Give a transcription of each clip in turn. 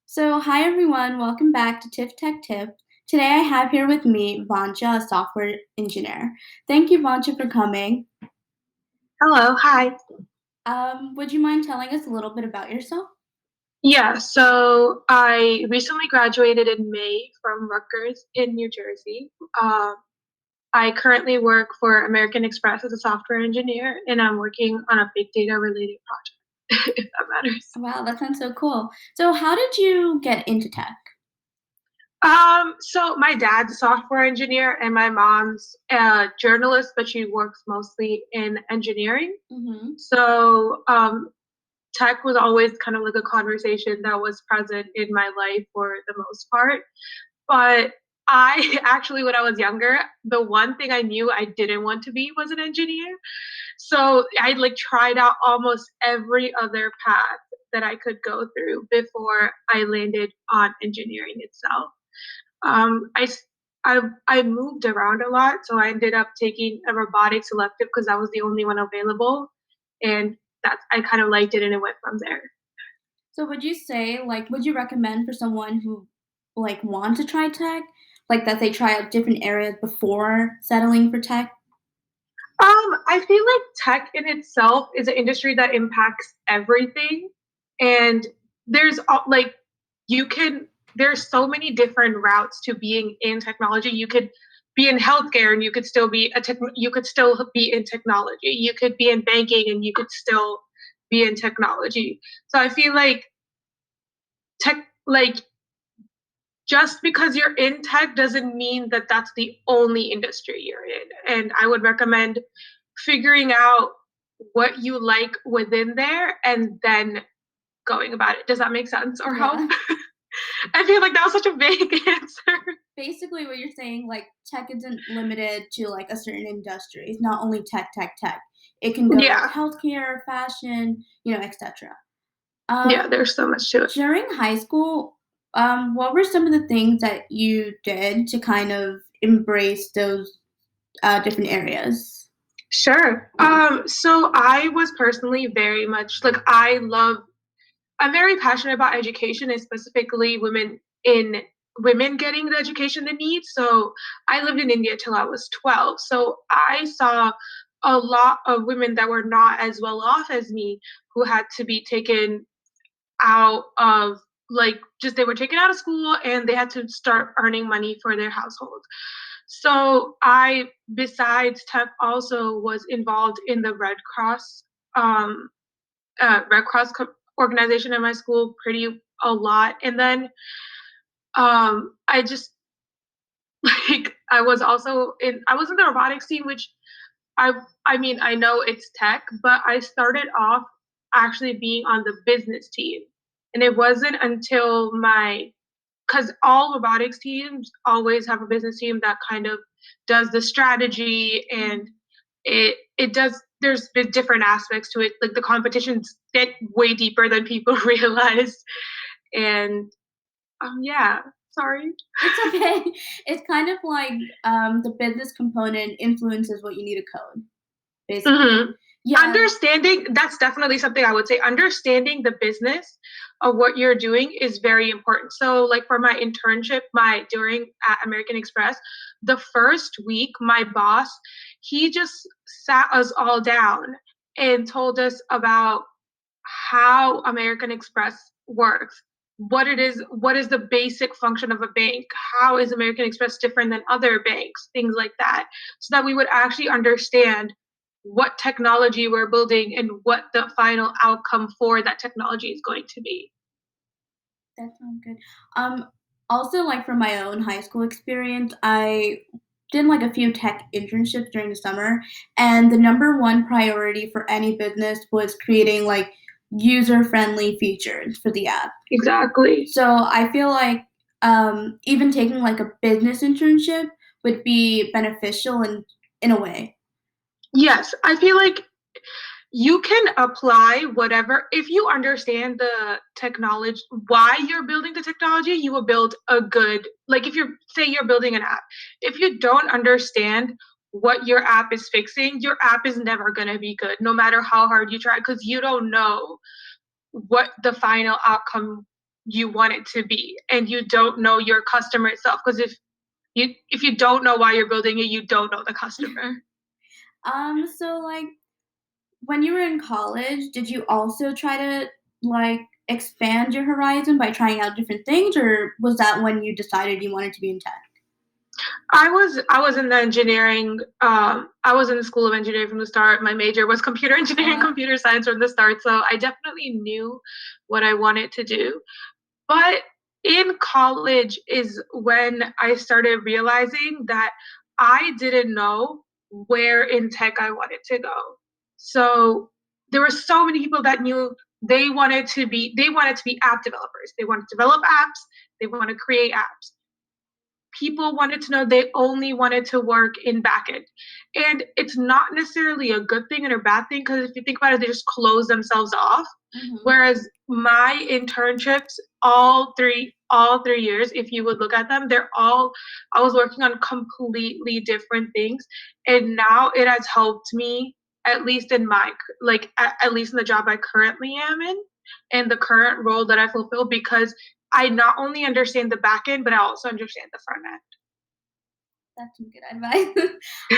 So, hi everyone, welcome back to Tiff Tech Tip. Today I have here with me Vancha, a software engineer. Thank you, Vancha, for coming. Hello, hi. Would you mind telling us a little bit about yourself? Yeah, so I recently graduated in May from Rutgers in New Jersey. Um, I currently work for American Express as a software engineer, and I'm working on a big data related project, if that matters. Wow, that sounds so cool. So, how did you get into tech? So my dad's a software engineer and my mom's a journalist, but she works mostly in engineering. Mm-hmm. So tech was always kind of like a conversation that was present in my life for the most part. But I actually, when I was younger, the one thing I knew I didn't want to be was an engineer. So I like tried out almost every other path that I could go through before I landed on engineering itself. Um, I, I moved around a lot, so I ended up taking a robotics elective because that was the only one available, and that's I kind of liked it, and it went from there. So, would you say, would you recommend for someone who, wants to try tech, that they try out different areas before settling for tech? I feel like tech in itself is an industry that impacts everything, and there's like you can there's so many different routes to being in technology. You could be in healthcare and you could still be you could still be in technology. You could be in banking and you could still be in technology. So I feel like tech like just because you're in tech doesn't mean that that's the only industry you're in. And I would recommend figuring out what you like within there and then going about it. Does that make sense or help? Yeah. I feel like that was such a vague answer. Basically, what you're saying, tech isn't limited to a certain industry. It's not only tech, tech, tech. It can go Yeah. healthcare, fashion, etc. Yeah, Um, there's so much to it. During high school, what were some of the things that you did to kind of embrace those different areas? Sure. So I was personally very much like I'm very passionate about education and specifically women getting the education they need. So I lived in India till I was 12. So I saw a lot of women that were not as well off as me who had to be taken out of like just they were taken out of school and they had to start earning money for their household. So I, besides tech, also was involved in the um, Red Cross organization in my school pretty a lot. And then I just like I was in the robotics team, which I I mean I know it's tech, but I started off actually being on the business team. And it wasn't until my because all robotics teams always have a business team that kind of does the strategy and it does there's different aspects to it like the competitions get way deeper than people realize and yeah, sorry. It's okay. It's kind of like the business component influences what you need to code, basically. Hmm. Yeah. Understanding that's definitely something I would say. Understanding the business of what you're doing is very important. So, like for my internship, my during at American Express, the first week, my boss he just sat us all down and told us about how American Express works, what is the basic function of a bank, how is American Express different than other banks, things like that, so that we would actually understand what technology we're building and what the final outcome for that technology is going to be. That sounds good. Um, Also, from my own high school experience, I did a few tech internships during the summer, and the number one priority for any business was creating user-friendly features for the app. Exactly. So I feel like even taking a business internship would be beneficial in a way. Yes, I feel like you can apply whatever if you understand the technology why you're building the technology you will build a good like if you're say you're building an app if you don't understand what your app is fixing your app is never going to be good no matter how hard you try because you don't know what the final outcome you want it to be, and you don't know your customer itself. Because if you don't know why you're building it, you don't know the customer. So like when you were in college, did you also try to like expand your horizon by trying out different things, or was that when you decided you wanted to be in tech? I was in the engineering. I was in the school of engineering from the start. My major was computer engineering, Uh, computer science from the start. So I definitely knew what I wanted to do. But in college is when I started realizing that I didn't know where in tech I wanted to go. So there were so many people that knew they wanted to be app developers. They want to develop apps, they want to create apps. People wanted to know they only wanted to work in backend. And it's not necessarily a good thing and a bad thing because if you think about it, they just close themselves off. mhm. Whereas my internships, all three years, if you would look at them, I was working on completely different things. And now it has helped me, at least in my at least in the job I currently am in and the current role that I fulfill because I not only understand the back end, but I also understand the front That's some good advice.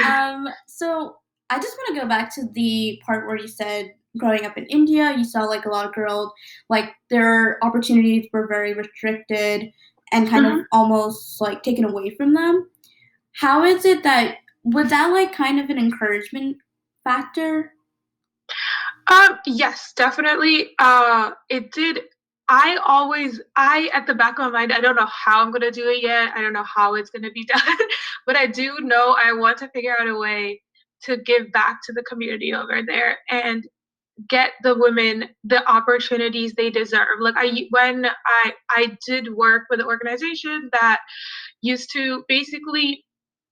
end. So I just want to go back to the part where you said growing up in India, you saw like a lot of girls, like their opportunities were very restricted and kind of Mhm. almost like taken away from them. How is it that was that like kind of an encouragement factor? Yes, definitely. It did. At the back of my mind, I don't know how I'm gonna do it yet. I don't know how it's gonna be done, but I do know I want to figure out a way to give back to the community over there and get the women the opportunities they deserve. Like I did work with an organization that used to basically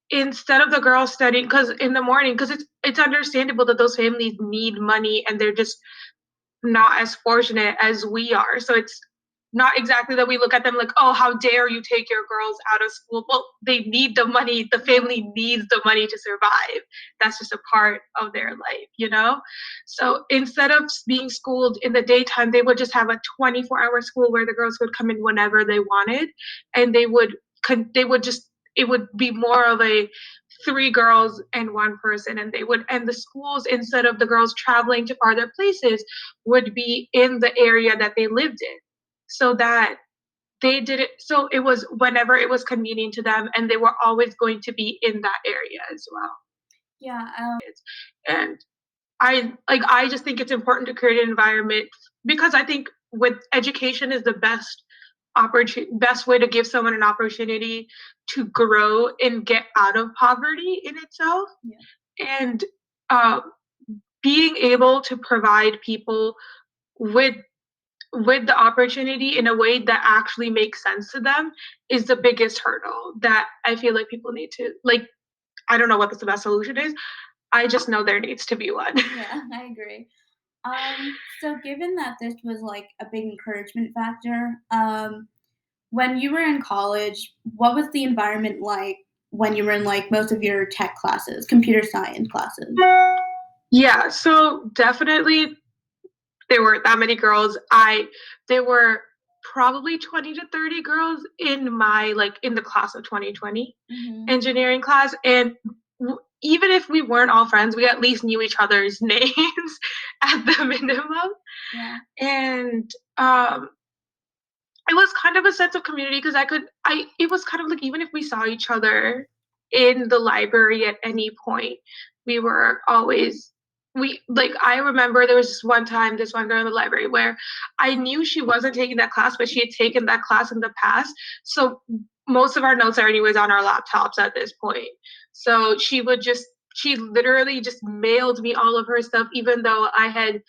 instead of the girls studying because in the morning because it's understandable that those families need money and they're just not as fortunate as we are. So it's not exactly that we look at them like, oh, how dare you take your girls out of school? Well, they need the money. The Yeah. family needs the money to survive. That's just a part of their life, you know? So instead of being schooled in the daytime, they would just have a 24-hour school where the girls would come in whenever they wanted. And they would just, it would be more of a three girls and one person and the schools instead of the girls traveling to farther places would be in the area that they lived in so that they did it so it was whenever it was convenient to them and they were always going to be in that area as well Yeah. and I just think it's important to create an environment because I think with education is the best way to give someone an opportunity to grow and get out of poverty in itself Yeah. and uh, being able to provide people with the opportunity in a way that actually makes sense to them is the biggest hurdle that I feel like people need to like. I don't know what the best solution is. I just know there needs to be one. Yeah, I agree. So given that this was like a big encouragement factor, when you were in college, what was the environment like when you were in like most of your tech classes, computer science classes? Yeah, so definitely there weren't that many girls. There were probably 20 to 30 girls in my in the class of 2020 Mhm. engineering class and even if we weren't all friends, we at least knew each other's names at the minimum. Yeah. And it was kind of a sense of community because it was kind of like even if we saw each other in the library at any point, we were always we like I remember there was this one girl in the library where I knew she wasn't taking that class, but she had taken that class in the past. So most of our notes are anyways on our laptops at this point. So she literally just mailed me all of her stuff, even though I had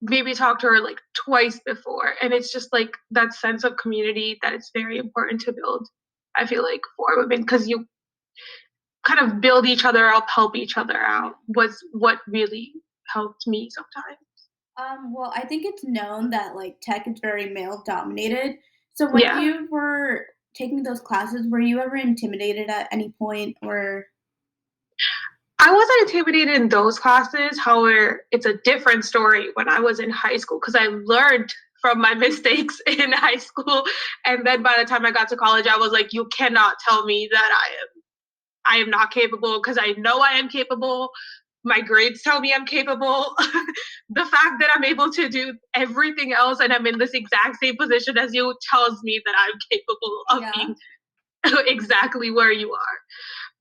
maybe talked to her like twice before. And it's just like that sense of community that it's very important to build, I feel like, for women because you kind of build each other up, help each other Yeah. out was what really helped me sometimes. Well, I think it's known that like tech is very male dominated. So when Yeah. you were taking those classes, were you ever intimidated at any point or I wasn't intimidated in those classes. However, it's a different story when I was in high school because I learned from my mistakes in high school. And then by the time I got to college, I was like, you cannot tell me that I am not capable because I know I am capable. My grades tell me I'm capable. The fact that I'm able to do everything else and I'm in this exact same position as you tells me that I'm capable of Yeah. being exactly where you are.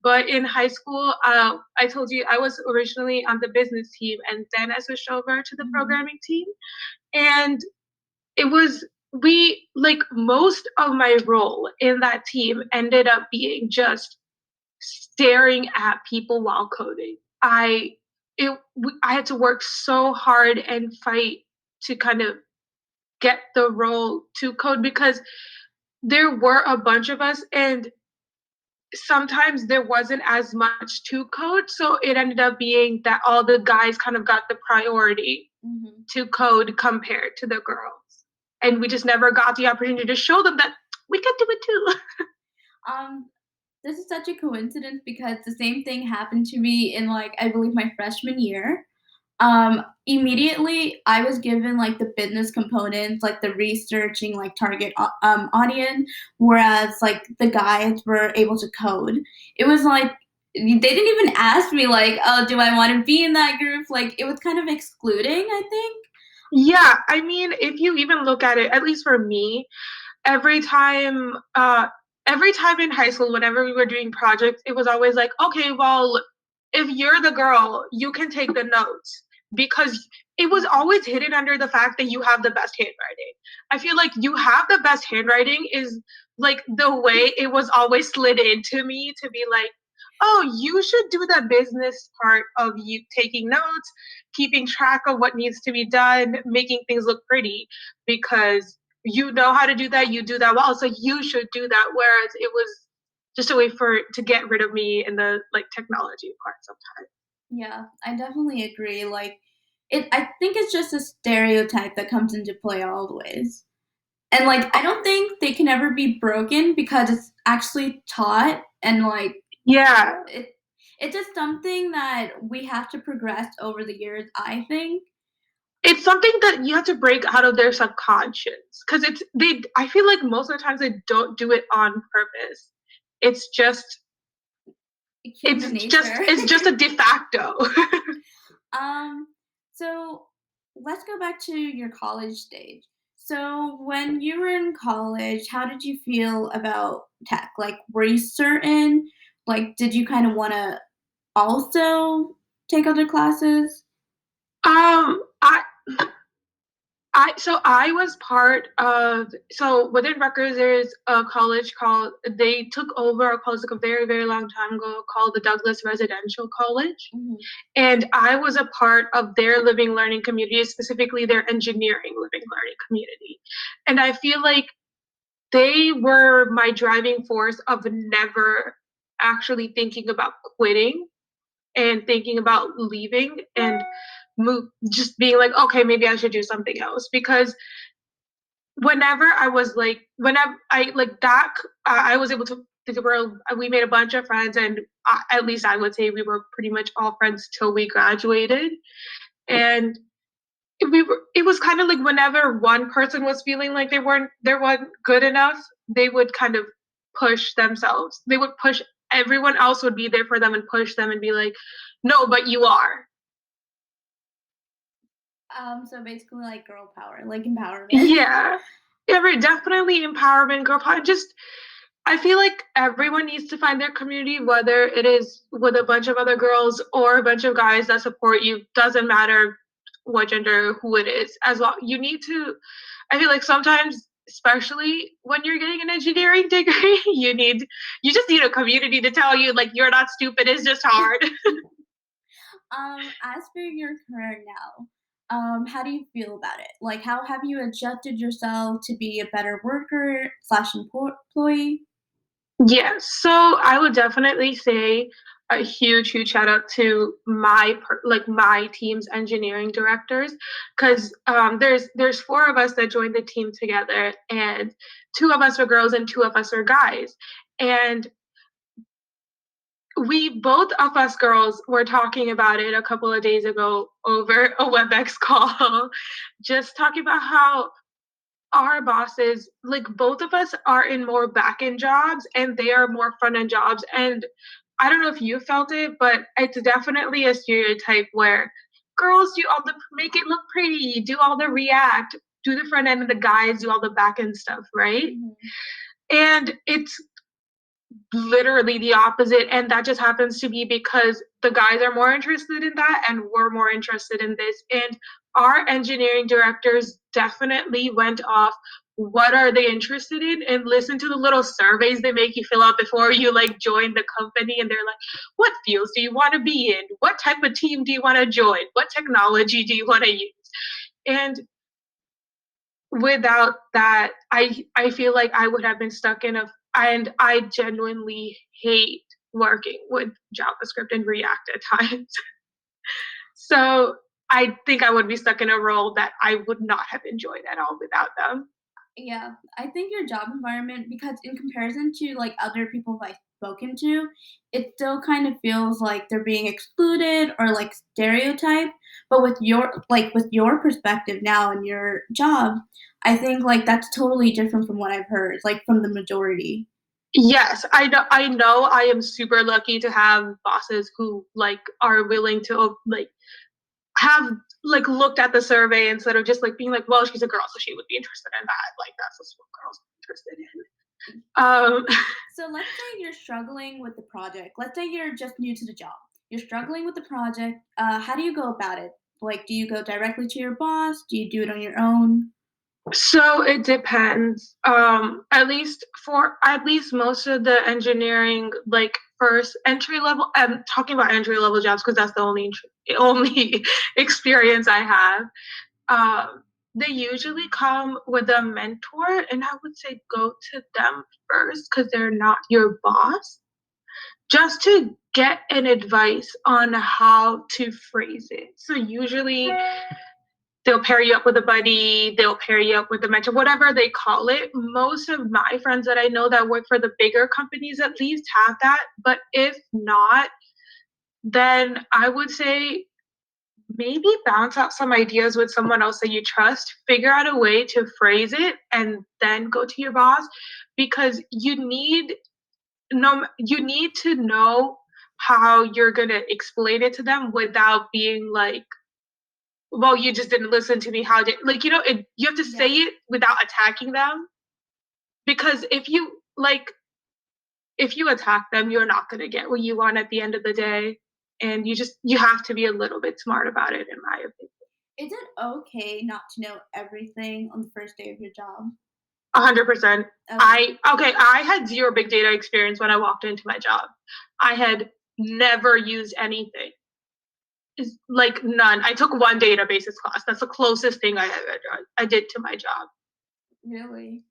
But in high school, I told you I was originally on the business team and then I switched over to the Mhm. programming team. And it was, we, like, most of my role in that team ended up being just staring at people while coding. I had to work so hard and fight to kind of get the role to code because there were a bunch of us and sometimes there wasn't as much to code, so it ended up being that all the guys kind of got the priority Mhm. to code compared to the girls, and we just never got the opportunity to show them that we could do it too. Um, this is such a coincidence because the same thing happened to me in, like, I believe my freshman year. Immediately, I was given, like, the business components, like, the researching, like, target audience, whereas, like, the guys were able to code. It was like they didn't even ask me, like, "Oh, do I wanna be in that group?" Like, it was kind of excluding, I think. Yeah, I mean, if you even look at it, at least for me, every time uh every time in high school whenever we were doing projects it was always like, okay, well, if you're the girl you can take the notes, because it was always hidden under the fact that you have the best handwriting. I feel like you have the best handwriting is like the way it was always slid into me to be like, oh, you should do the business part of you taking notes, keeping track of what needs to be done, making things look pretty, because you know how to do that, you do that well, so you should do that. Whereas it was just a way for to get rid of me in the like technology part sometimes. Yeah, I definitely agree, like, I think it's just a stereotype that comes into play always. And, like, I don't think they can ever be broken because it's actually taught and, like, Yeah. it it's just something that we have to progress over the years, I think. It's something that you have to break out of their subconscious because it's they I feel like most of the times they don't do it on purpose. It's just Human nature. it's just a de facto. Um, so let's go back to your college stage. So when you were in college, how did you feel about tech? Like, were you certain? Like, did you kind of want to also take other classes? um I I was part of, so within Rutgers there's a college called, they took over a college like a very very long time ago called the Douglas Residential College, Mhm. and I was a part of their living learning community, specifically their engineering living learning community, and I feel like they were my driving force of never actually thinking about quitting and thinking about leaving and move, just being like, okay, maybe I should do something else, because whenever I was like, whenever I like that, I was able to. We made a bunch of friends, and at least I would say we were pretty much all friends till we graduated. And we were. It was kind of like whenever one person was feeling like they weren't good enough, they would kind of push themselves. They would push. Everyone else would be there for them and push them and be like, "No, but you are." So basically, like girl power, like empowerment. Yeah, definitely empowerment, girl power. Just I feel like everyone needs to find their community, whether it is with a bunch of other girls or a bunch of guys that support you. Doesn't matter what gender, who it is. As long you need to, I feel like sometimes, especially when you're getting an engineering degree, you just need a community to tell you like you're not stupid. It's just hard. As for your career now, how do you feel about it? Like, how have you adjusted yourself to be a better worker slash employee? Yes, so I would definitely say a huge, huge shout out to my team's engineering directors, because there's four of us that joined the team together, and two of us were girls and two of us were guys, and we both of us girls were talking about it a couple of days ago over a WebEx call, just talking about how our bosses, like both of us are in more back end jobs and they are more front end jobs. And I don't know if you felt it, but it's definitely a stereotype where girls do all the make it look pretty, do all the React, do the front end, and the guys do all the back end stuff, right? Mm-hmm. And it's literally the opposite. And that just happens to be because the guys are more interested in that and we're more interested in this. And our engineering directors definitely went off what are they interested in and listen to the little surveys they make you fill out before you like join the company, and they're like, what fields do you want to be in, what type of team do you want to join, what technology do you want to use. And without that, I feel like I would have been stuck in a, and I genuinely hate working with JavaScript and React at times. So I think I would be stuck in a role that I would not have enjoyed at all without them. Yeah, I think your job environment, because in comparison to like other people I've spoken to, it still kind of feels like they're being excluded or like stereotyped. But with your perspective now in your job, I think like that's totally different from what I've heard, like from the majority. Yes, I know. I know. I am super lucky to have bosses who like are willing to like have like looked at the survey instead of just like being like, well, she's a girl, so she would be interested in that. Like that's what girls are interested in. So let's say you're struggling with the project. Let's say you're just new to the job. You're struggling with the project. How do you go about it? Like, do you go directly to your boss? Do you do it on your own? So it depends. At least most of the engineering, like first entry level. I'm talking about entry level jobs because that's the only experience I have. They usually come with a mentor, and I would say go to them first because they're not your boss, just to get an advice on how to phrase it. So usually they'll pair you up with a buddy, they'll pair you up with a mentor, whatever they call it. Most of my friends that I know that work for the bigger companies at least have that. But if not, then I would say maybe bounce out some ideas with someone else that you trust, figure out a way to phrase it, and then go to your boss because you need to know how you're going to explain it to them without being like, well, you just didn't listen to me. How did, like, you have to say Yeah. it without attacking them, because if you attack them, you're not going to get what you want at the end of the day. And you have to be a little bit smart about it, in my opinion. Is it okay not to know everything on the first day of your job? 100%. Okay. I had zero big data experience when I walked into my job. I had never used anything. Like none. I took one databases class. That's the closest thing I did to my job. Really?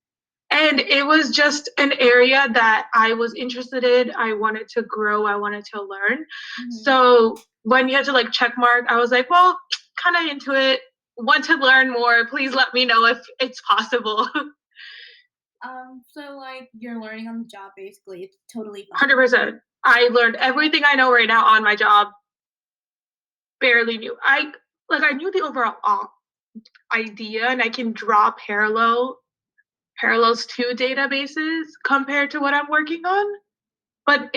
And it was just an area that I was interested in. I wanted to grow. I wanted to learn. Hmm. So when you had to like check mark, I was like, well, kind of into it. Want to learn more. Please let me know if it's possible. So like you're learning on the job basically. It's totally fine. 100%. I learned everything I know right now on my job. Barely knew. I knew the overall idea, and I can draw parallels to databases compared to what I'm working on. But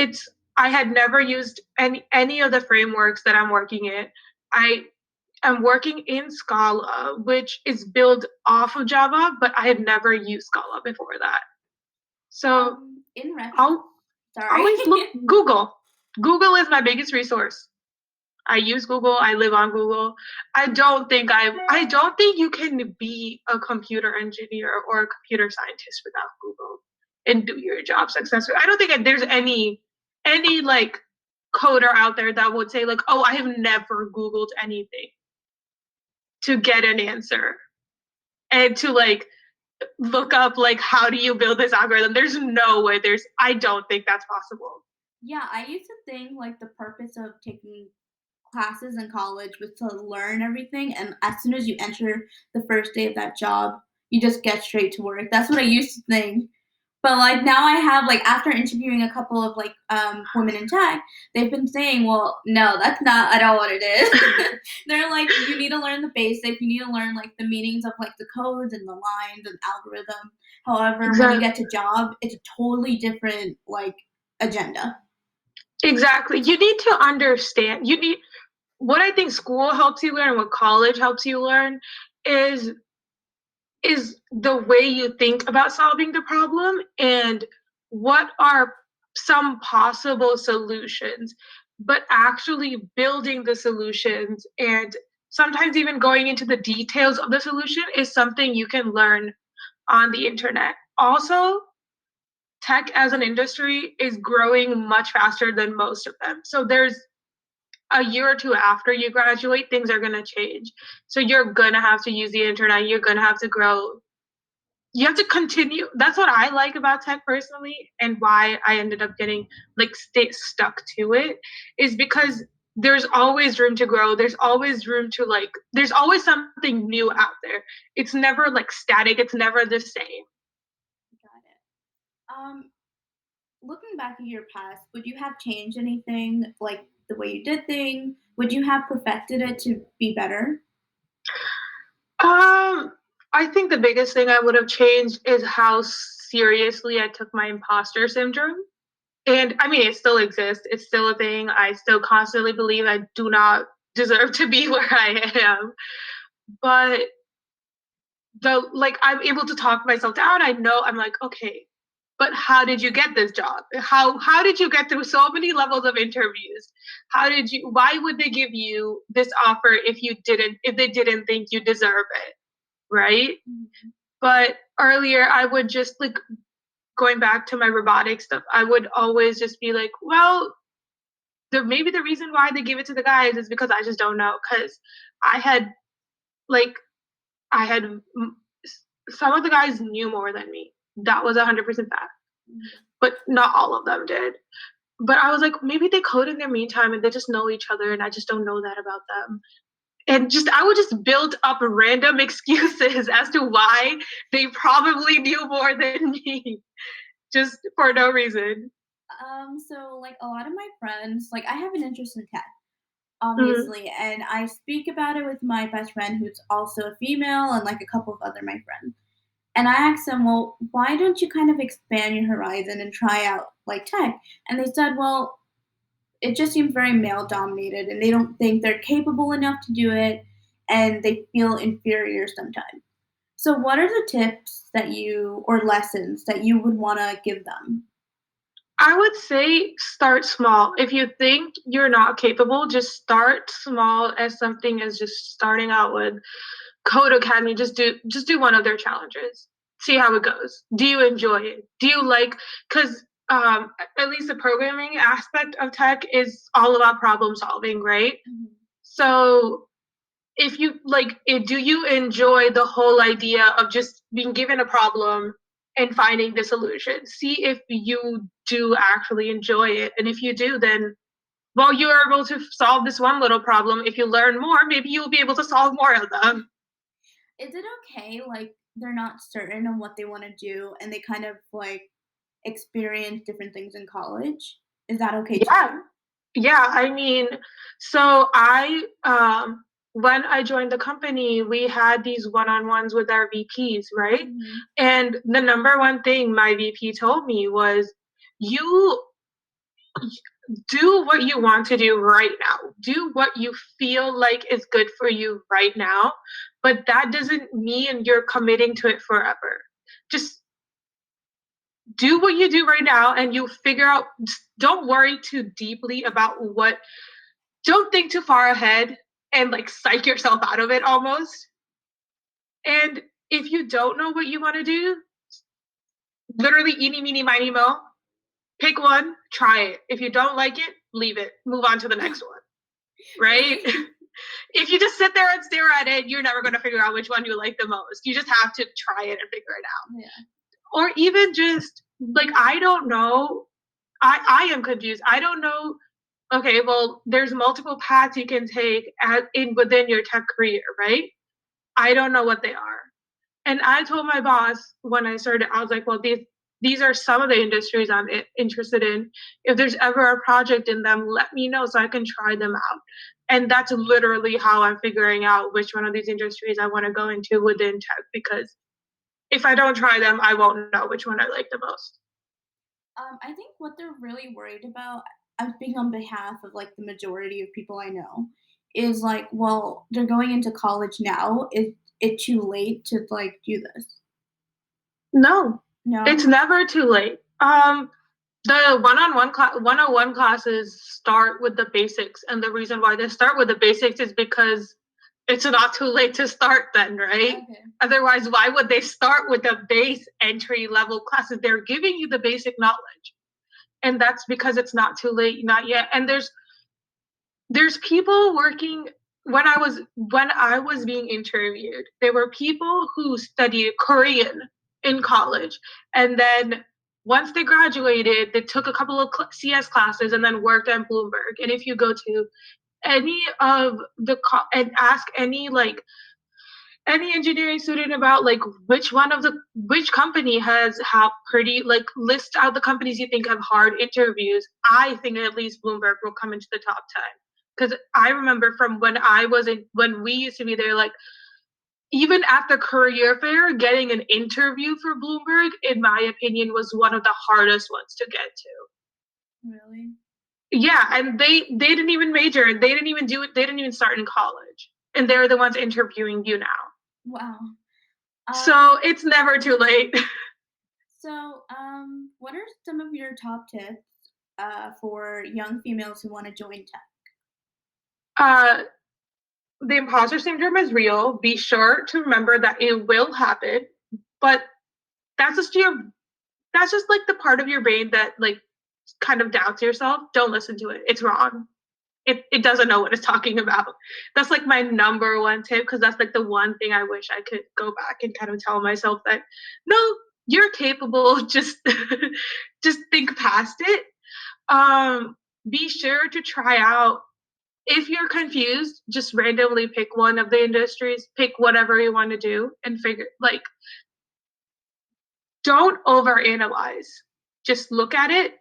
I had never used any of the frameworks that I'm working in. I am working in Scala, which is built off of Java, but I had never used Scala before that. So In retro, I'll sorry. always look Google. Google is my biggest resource. I use Google. I live on Google. I don't think you can be a computer engineer or a computer scientist without Google and do your job successfully. I don't think there's any like coder out there that would say like, "Oh, I have never Googled anything to get an answer and to like look up like how do you build this algorithm." There's no way. I don't think that's possible. Yeah, I used to think like the purpose of taking classes in college was to learn everything, and as soon as you enter the first day of that job, you just get straight to work. That's what I used to think. But like now I have like after interviewing a couple of like women in tech, they've been saying, well, no, that's not at all what it is. They're like, you need to learn the basics, you need to learn like the meanings of like the codes and the lines and algorithm. However, when you Exactly. get to job, it's a totally different like agenda. Exactly. You need to understand. You need what I think school helps you learn, what college helps you learn is is the way you think about solving the problem and what are some possible solutions, but actually building the solutions and sometimes even going into the details of the solution is something you can learn on the internet. Also, tech as an industry is growing much faster than most of them. So there's a year or two after you graduate, things are going to change. So you're going to have to use the internet, you're going to have to grow, you have to continue. That's what I like about tech personally, and why I ended up getting like stay stuck to it is because there's always room to grow. There's always room to like. There's always something new out there. It's never like static. It's never the same. Got it. Looking back at your past, would you have changed anything, like the way you did things? Would you have perfected it to be better? Um, I think the biggest thing I would have changed is how seriously I took my imposter syndrome. And I mean, it still exists. It's still a thing. I still constantly believe I do not deserve to be where I am. But the like I'm able to talk myself down. I know I'm like, okay, but how did you get this job? How did you get through so many levels of interviews? How did you why would they give you this offer if they didn't think you deserve it? Right? Mhm. But earlier I would just like going back to my robotic stuff, I would always just be like, well, maybe the reason why they give it to the guys is because I just don't know. Because I had like I had some of the guys knew more than me. That was 100% fact, Mhm. but not all of them did. But I was like, maybe they code in their meantime and they just know each other, and I just don't know that about them. And just I would just build up random excuses as to why they probably knew more than me, just for no reason. So like a lot of my friends, like I have an interest in tech, Mm. obviously, and I speak about it with my best friend who's also a female and like a couple of other my friends. And I asked them, well, why don't you kind of expand your horizon and try out like tech? And they said, well, it just seems very male dominated and they don't think they're capable enough to do it and they feel inferior sometimes. So what are the tips that you or lessons that you would want to give them? I would say start small. If you think you're not capable, just start small as something as just starting out with Code Academy. Just do one of their challenges. See how it goes. Do you enjoy it? Do you like because at least the programming aspect of tech is all about problem solving, right? Mhm. So if you like it, do you enjoy the whole idea of just being given a problem and finding the solution? See if you do actually enjoy it, and if you do, then well, you are able to solve this one little problem. If you learn more, maybe you'll be able to solve more of them. Is it okay, like, they're not certain on what they wanna do and they kind of, like, experience different things in college? Is that okay Yeah, too? yeah, I mean, so when I joined the company, we had these one-on-ones with our VPs, right? Mhm. And the number one thing my VP told me was, "You do what you want to do right now. Do what you feel like is good for you right now, but that doesn't mean you're committing to it forever. Just do what you do right now and you figure out, don't worry too deeply about what, don't think too far ahead and like psych yourself out of it almost. And if you don't know what you want to do, literally eeny, meeny, miny, mo, pick one, try it. If you don't like it, leave it, move on to the next one, right? Really? If you just sit there and stare at it, you're never going to figure out which one you like the most. You just have to try it and figure it out. Yeah. Or even just like, I don't know. I am confused. I don't know. Okay, well, there's multiple paths you can take in within your tech career, right? I don't know what they are. And I told my boss when I started, I was like, well, these are some of the industries I'm interested in. If there's ever a project in them, let me know so I can try them out. And that's literally how I'm figuring out which one of these industries I want to go into within tech, because if I don't try them, I won't know which one I like the most. I think what they're really worried about, I'm speaking on behalf of like the majority of people I know, is like, well, they're going into college now. Is it too late to like do this? No, it's No? never too late. The one-on-one classes start with the basics, and the reason why they start with the basics is because it's not too late to start then, right? Okay. Otherwise, why would they start with the base entry level classes? They're giving you the basic knowledge. And that's because it's not too late, not yet. And there's people working. When I was being interviewed, there were people who studied Korean in college, and then once they graduated, they took a couple of CS classes and then worked at Bloomberg. And if you go to any of and ask any engineering student about like which company has how pretty like list out the companies you think have hard interviews, I think at least Bloomberg will come into the top 10. Because I remember from when we used to be there, like even at the career fair, getting an interview for Bloomberg, in my opinion, was one of the hardest ones to get to. Really? Yeah, and they didn't even major, they didn't even do it, they didn't even start in college, and they're the ones interviewing you now. Wow. So it's never too late. What are some of your top tips for young females who want to join tech? uh, the imposter syndrome is real. Be sure to remember that it will happen, but that's just your that's just like the part of your brain that like kind of doubts yourself. Don't listen to it. It's wrong. It doesn't know what it's talking about. That's like my number one tip, because that's like the one thing I wish I could go back and kind of tell myself that no, you're capable. Just think past it. Be sure to try out. If you're confused, just randomly pick one of the industries, pick whatever you want to do, and figure like don't overanalyze. Just look at it.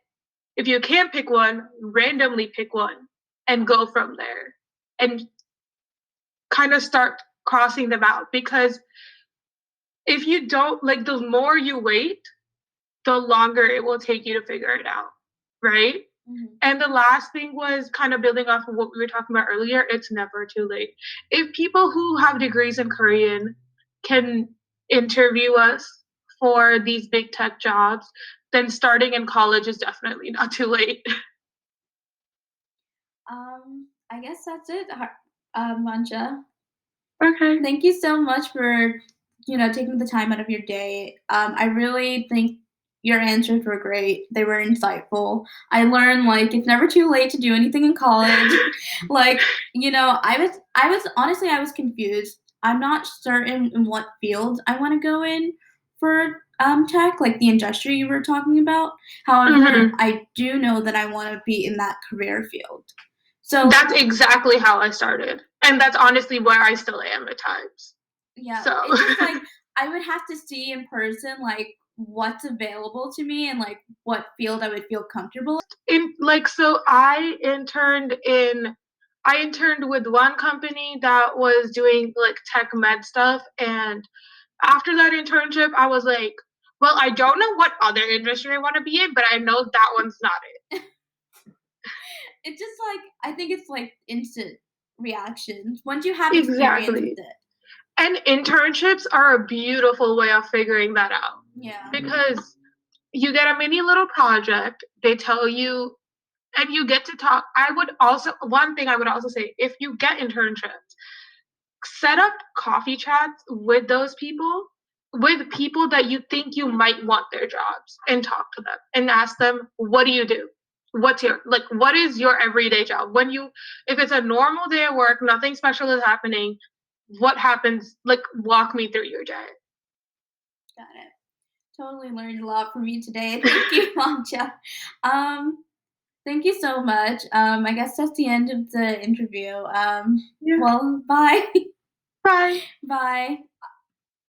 If you can't pick one, randomly pick one and go from there. And kind of start crossing them out, because if you don't, like, the more you wait, the longer it will take you to figure it out, right? Mhm. And the last thing was kind of building off of what we were talking about earlier. It's never too late. If people who have degrees in Korean can interview us for these big tech jobs, then starting in college is definitely not too late. I guess that's it, Vancha. Okay. Thank you so much for, taking the time out of your day. I really think your answers were great. They were insightful. I learned like it's never too late to do anything in college. Like, I was honestly I was confused. I'm not certain in what field I want to go in for tech, like the industry you were talking about. However, Hmm. I do know that I want to be in that career field. So That's exactly how I started. And that's honestly where I still am at times. yeah, So, it's just like I would have to see in person like what's available to me and like what field I would feel comfortable. so I interned with one company that was doing like tech med stuff, and after that internship I was like, well, I don't know what other industry I want to be in, but I know that one's not it. It's just like I think it's like instant reactions once you have experience with Exactly. it. And internships are a beautiful way of figuring that out, Yeah. because you get a mini little project, they tell you, and you get to talk. One thing I would also say, if you get internships, set up coffee chats with people that you think you might want their jobs, and talk to them and ask them, what do you do? What is your everyday job? If it's a normal day at work, nothing special is happening, what happens? Like, walk me through your day. Got it. Totally learned a lot from you today. Thank you, Mancha. Um, Thank you so much. I guess that's the end of the interview. Yeah. Well, bye. Bye. Bye.